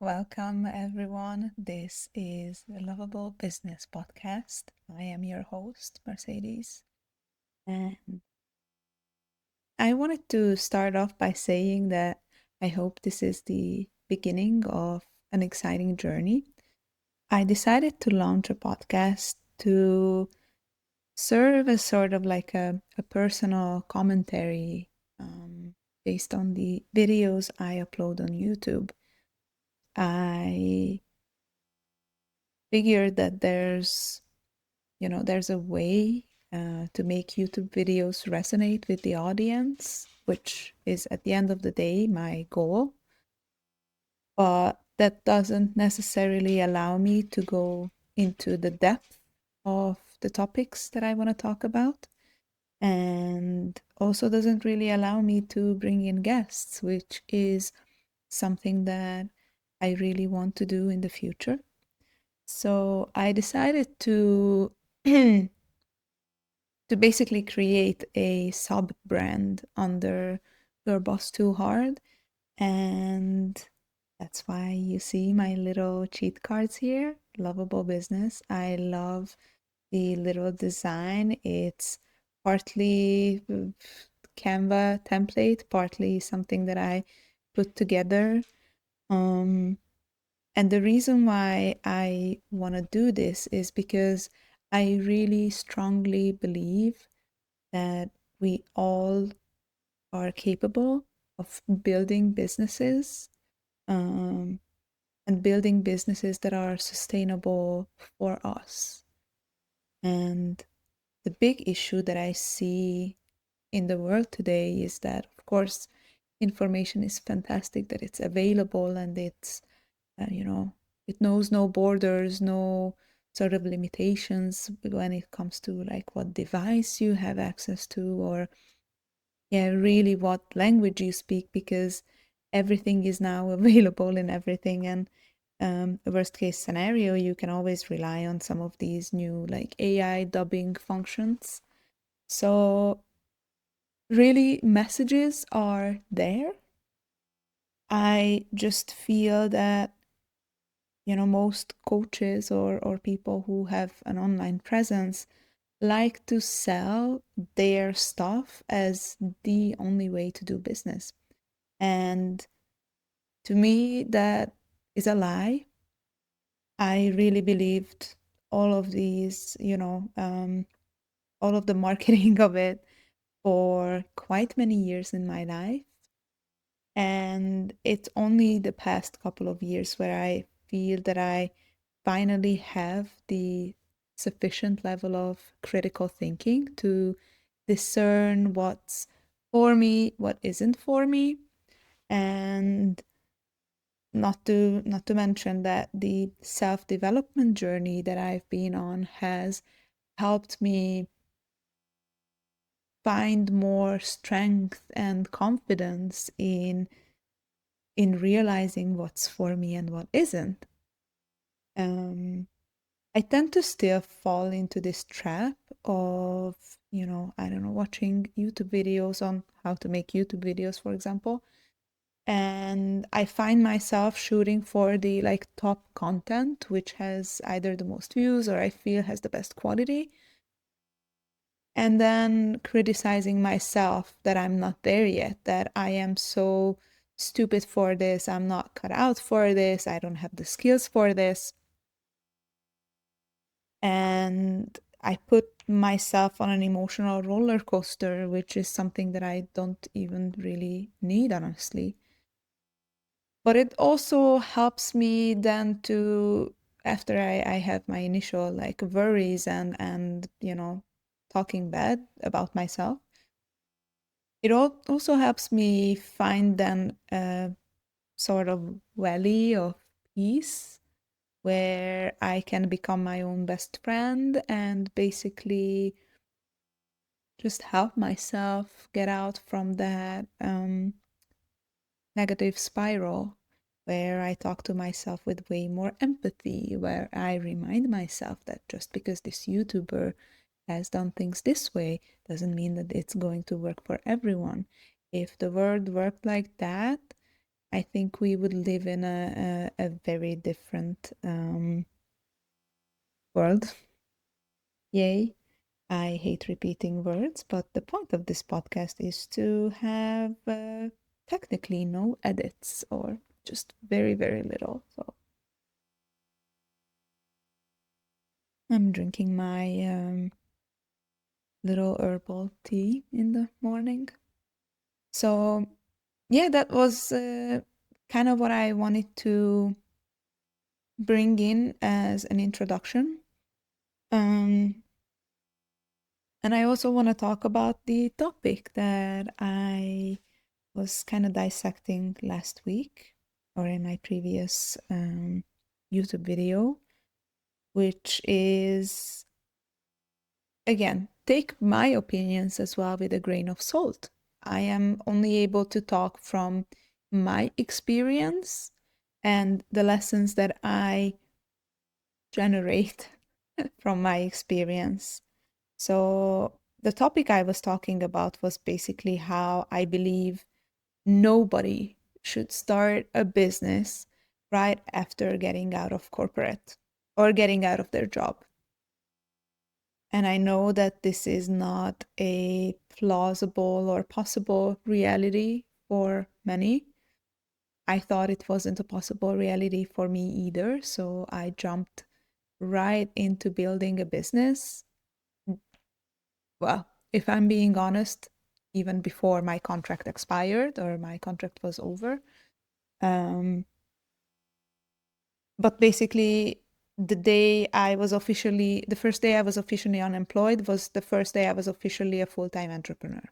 Welcome, everyone. This is the Lovable Business Podcast. I am your host, Mercedes. And I wanted to start off by saying that I hope this is the beginning of an exciting journey. I decided to launch a podcast to serve as sort of like a personal commentary based on the videos I upload on YouTube. I figured that there's a way to make YouTube videos resonate with the audience, which is at the end of the day my goal. But that doesn't necessarily allow me to go into the depth of the topics that I want to talk about, and also doesn't really allow me to bring in guests, which is something that I really want to do in the future. So I decided to to basically create a sub brand under Your Boss Too Hard. And that's why you see my little cheat cards here. Lovable business. I love the little design. It's partly Canva template, partly something that I put together. Um, and the reason why I want to do this is because I really strongly believe that we all are capable of building businesses um, and building businesses that are sustainable for us. And the big issue that I see in the world today is that, of course, information is fantastic, that it's available and it's, it knows no borders, no sort of limitations when it comes to like what device you have access to or really what language you speak, because everything is now available in everything. And a worst case scenario, you can always rely on some of these new like AI dubbing functions. So really, messages are there. I just feel that most coaches or people who have an online presence like to sell their stuff as the only way to do business. And to me, that is a lie. I really believed all of these, all of the marketing of it for quite many years in my life. And it's only the past couple of years where I feel that I finally have the sufficient level of critical thinking to discern what's for me, what isn't for me, and not to mention that the self-development journey that I've been on has helped me find more strength and confidence in realizing what's for me and what isn't. I tend to still fall into this trap of, I don't know, watching YouTube videos on how to make YouTube videos, for example. And I find myself shooting for the like top content, which has either the most views or I feel has the best quality. And then criticizing myself that I'm not there yet, that I am so stupid for this, I'm not cut out for this, I don't have the skills for this. And I put myself on an emotional roller coaster, which is something that I don't even really need, honestly. But it also helps me then to, after I have my initial like worries and talking bad about myself, it also helps me find then a sort of valley of peace where I can become my own best friend and basically just help myself get out from that negative spiral where I talk to myself with way more empathy, where I remind myself that just because this YouTuber has done things this way doesn't mean that it's going to work for everyone. If the world worked like that, I think we would live in a very different world. Yay. I hate repeating words, but the point of this podcast is to have technically no edits or just very, very little. So I'm drinking my little herbal tea in the morning. So yeah, that was kind of what I wanted to bring in as an introduction. And I also want to talk about the topic that I was kind of dissecting last week or in my previous YouTube video, which is, again, take my opinions as well with a grain of salt. I am only able to talk from my experience and the lessons that I generate from my experience. So, the topic I was talking about was basically how I believe nobody should start a business right after getting out of corporate or getting out of their job. And I know that this is not a plausible or possible reality for many. I thought it wasn't a possible reality for me either, so I jumped right into building a business. Well, if I'm being honest, even before my contract expired or my contract was over. But basically, the first day I was officially unemployed was the first day I was officially a full-time entrepreneur.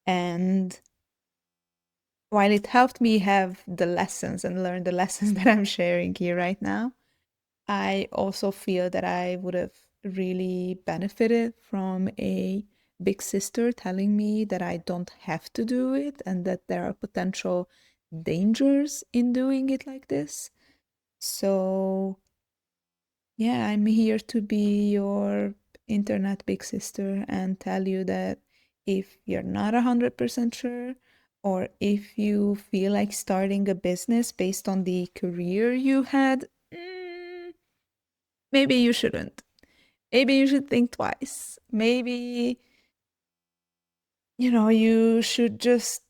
And while it helped me have the lessons and learn the lessons that I'm sharing here right now, I also feel that I would have really benefited from a big sister telling me that I don't have to do it and that there are potential dangers in doing it like this. So, yeah, I'm here to be your internet big sister and tell you that if you're not 100% sure, or if you feel like starting a business based on the career you had, maybe you shouldn't. Maybe you should think twice. Maybe, you should just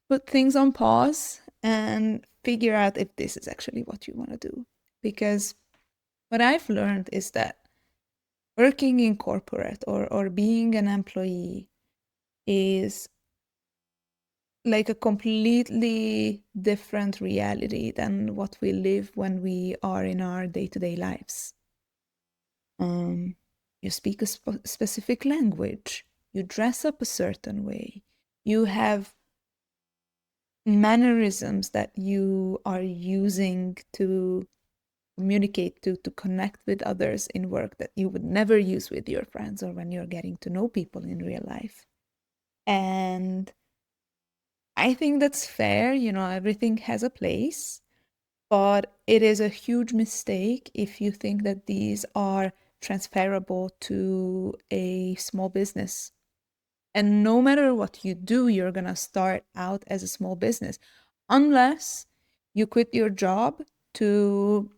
put things on pause and figure out if this is actually what you want to do. Because what I've learned is that working in corporate or being an employee is like a completely different reality than what we live when we are in our day-to-day lives. You speak a specific language, you dress up a certain way, you have mannerisms that you are using to communicate, to connect with others in work that you would never use with your friends or when you're getting to know people in real life. And I think that's fair, everything has a place, but it is a huge mistake if you think that these are transferable to a small business. And no matter what you do, you're going to start out as a small business unless you quit your job to,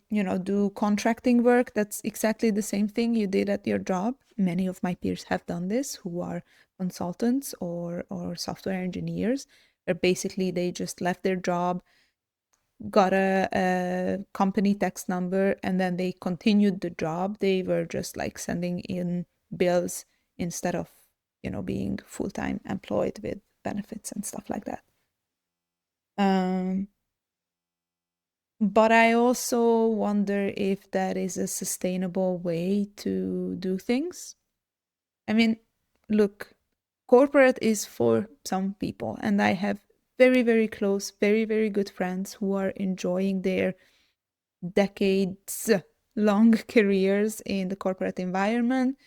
do contracting work. That's exactly the same thing you did at your job. Many of my peers have done this who are consultants or software engineers, where basically they just left their job, got a company tax number, and then they continued the job. They were just like sending in bills instead of, being full-time employed with benefits and stuff like that. But I also wonder if that is a sustainable way to do things. I mean, look, corporate is for some people, and I have very, very close, very, very good friends who are enjoying their decades long careers in the corporate environment,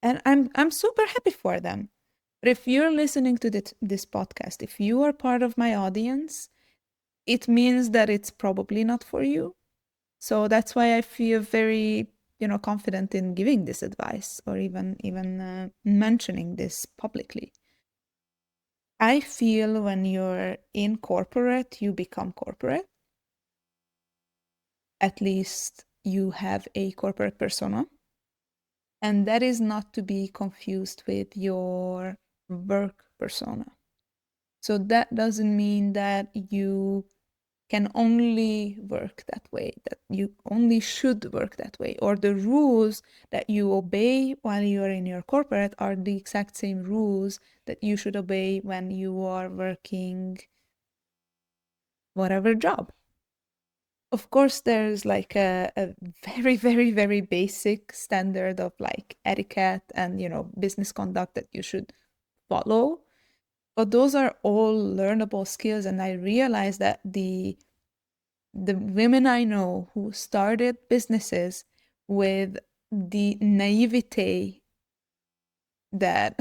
and I'm super happy for them. But if you're listening to this podcast, if you are part of my audience, it means that it's probably not for you. So that's why I feel very, confident in giving this advice or even mentioning this publicly. I feel when you're in corporate, you become corporate. At least you have a corporate persona. And that is not to be confused with your work persona. So that doesn't mean that you can only work that way, that you only should work that way, or the rules that you obey while you're in your corporate are the exact same rules that you should obey when you are working whatever job. Of course, there's like a very, very, very basic standard of like etiquette and, business conduct that you should follow. But those are all learnable skills. And I realized that the women I know who started businesses with the naivete that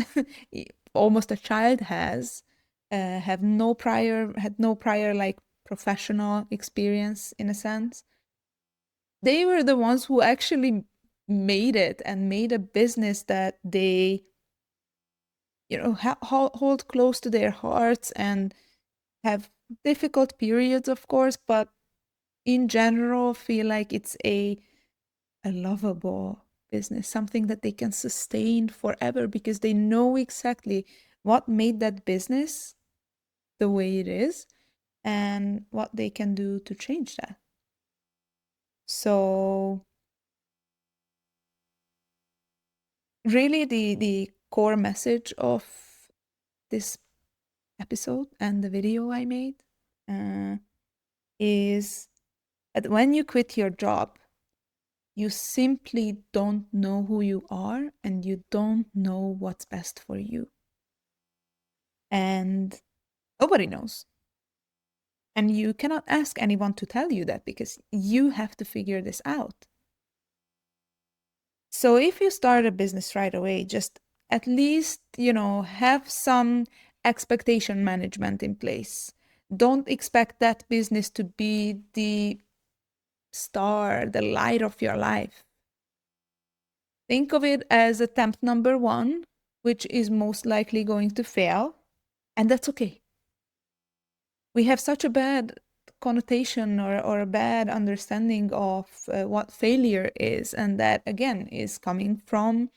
almost a child has, had no prior like professional experience in a sense. They were the ones who actually made it and made a business that they, hold close to their hearts and have difficult periods, of course, but in general feel like it's a lovable business, something that they can sustain forever because they know exactly what made that business the way it is and what they can do to change that. So really the core message of this episode and the video I made uh, is that when you quit your job, you simply don't know who you are and you don't know what's best for you. And nobody knows. And you cannot ask anyone to tell you that because you have to figure this out. So if you start a business right away, just at least, have some expectation management in place. Don't expect that business to be the star, the light of your life. Think of it as attempt number one, which is most likely going to fail, and that's okay. We have such a bad connotation or a bad understanding of what failure is, and that again is coming from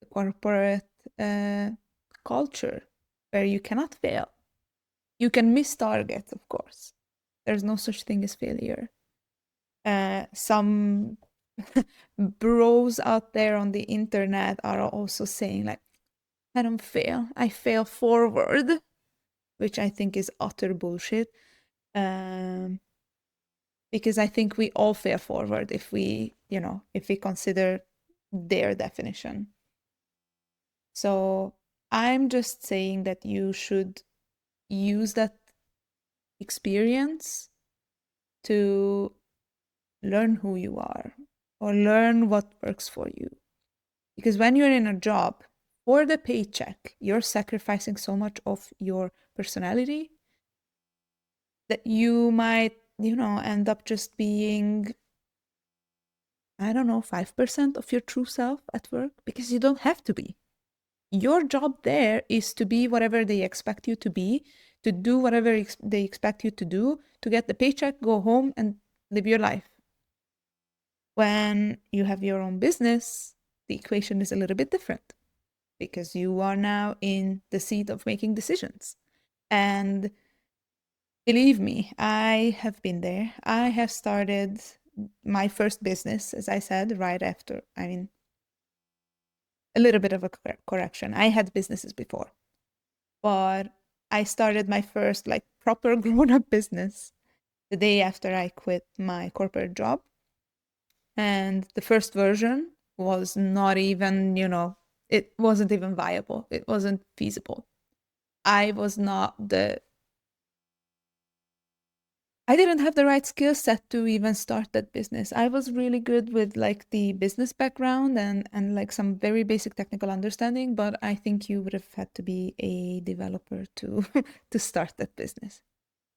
the corporate uh, culture where you cannot fail. You can miss targets, of course. There's no such thing as failure. Some bros out there on the internet are also saying like, I don't fail, I fail forward, which I think is utter bullshit. Um, because I think we all fail forward if we consider their definition. So I'm just saying that you should use that experience to learn who you are or learn what works for you. Because when you're in a job for the paycheck, you're sacrificing so much of your personality that you might, end up just being, I don't know, 5% of your true self at work because you don't have to be. Your job there is to be whatever they expect you to be, to do whatever they expect you to do, to get the paycheck, go home, and live your life. When you have your own business, the equation is a little bit different because you are now in the seat of making decisions. And believe me, I have been there. I have started my first business, as I said, right after, a little bit of a correction. I had businesses before, but I started my first like proper grown-up business the day after I quit my corporate job. And the first version was not even, it wasn't even viable. It wasn't feasible. I was not the I didn't have the right skill set to even start that business. I was really good with like the business background and like some very basic technical understanding, but I think you would have had to be a developer to to start that business.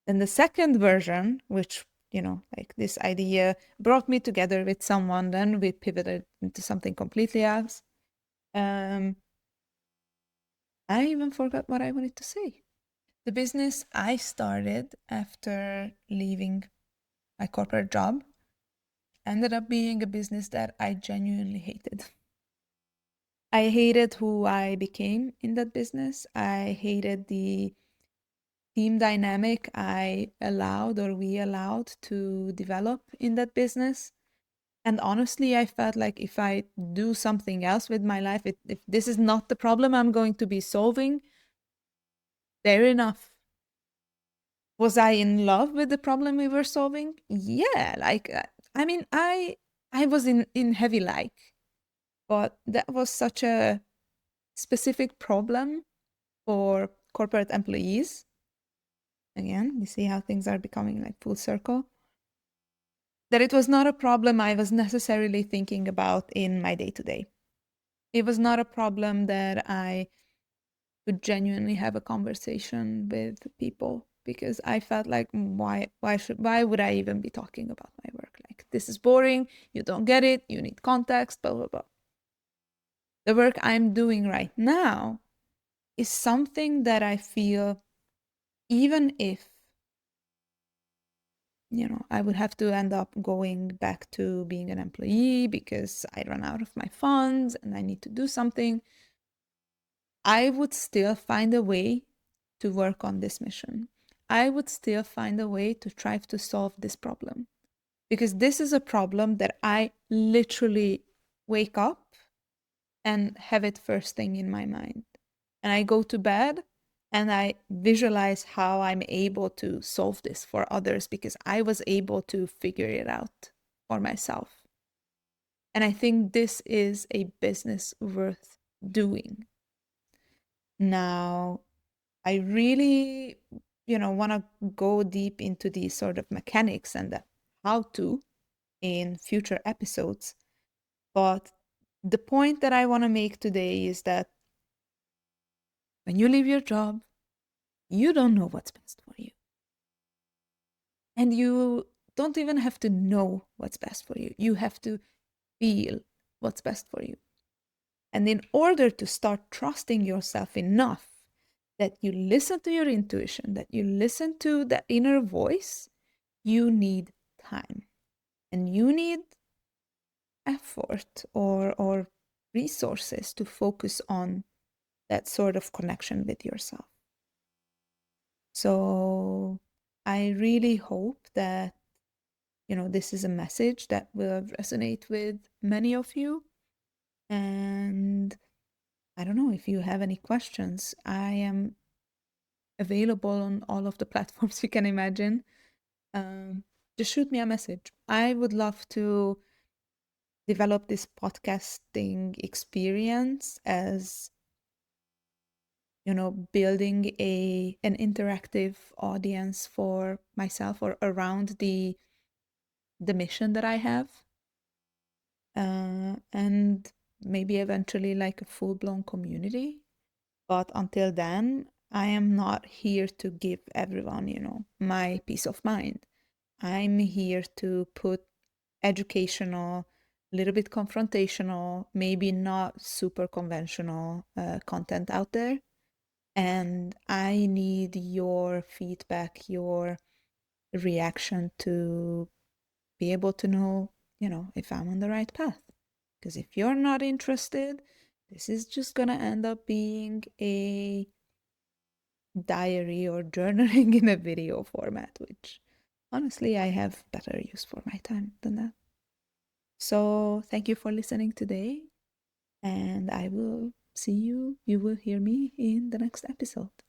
Then the second version, which, like this idea brought me together with someone, then we pivoted into something completely else. Um, I even forgot what I wanted to say. The business I started after leaving my corporate job ended up being a business that I genuinely hated. I hated who I became in that business. I hated the team dynamic I allowed or we allowed to develop in that business. And honestly, I felt like if I do something else with my life, if this is not the problem I'm going to be solving, fair enough. Was I in love with the problem we were solving? Yeah, like I mean, I was in heavy like, but that was such a specific problem for corporate employees. Again, you see how things are becoming like full circle. That it was not a problem I was necessarily thinking about in my day to day. It was not a problem that I could genuinely have a conversation with people because I felt like why would I even be talking about my work? Like this is boring, you don't get it, you need context, blah blah blah. The work I'm doing right now is something that I feel even if I would have to end up going back to being an employee because I run out of my funds and I need to do something, I would still find a way to work on this mission. I would still find a way to try to solve this problem because this is a problem that I literally wake up and have it first thing in my mind. And I go to bed and I visualize how I'm able to solve this for others because I was able to figure it out for myself. And I think this is a business worth doing. Now, I really, want to go deep into these sort of mechanics and the how to in future episodes. But the point that I want to make today is that when you leave your job, you don't know what's best for you. And you don't even have to know what's best for you. You have to feel what's best for you. And in order to start trusting yourself enough that you listen to your intuition, that you listen to that inner voice, you need time. And you need effort or resources to focus on that sort of connection with yourself. So I really hope that this is a message that will resonate with many of you. And I don't know if you have any questions. I am available on all of the platforms you can imagine. Just shoot me a message. I would love to develop this podcasting experience as building an interactive audience for myself or around the mission that I have, and maybe eventually like a full-blown community. But until then, I am not here to give everyone, my peace of mind. I'm here to put educational, a little bit confrontational, maybe not super conventional content out there. And I need your feedback, your reaction to be able to know, if I'm on the right path. Because if you're not interested, this is just going to end up being a diary or journaling in a video format, which honestly, I have better use for my time than that. So thank you for listening today, and I will see you. You will hear me in the next episode.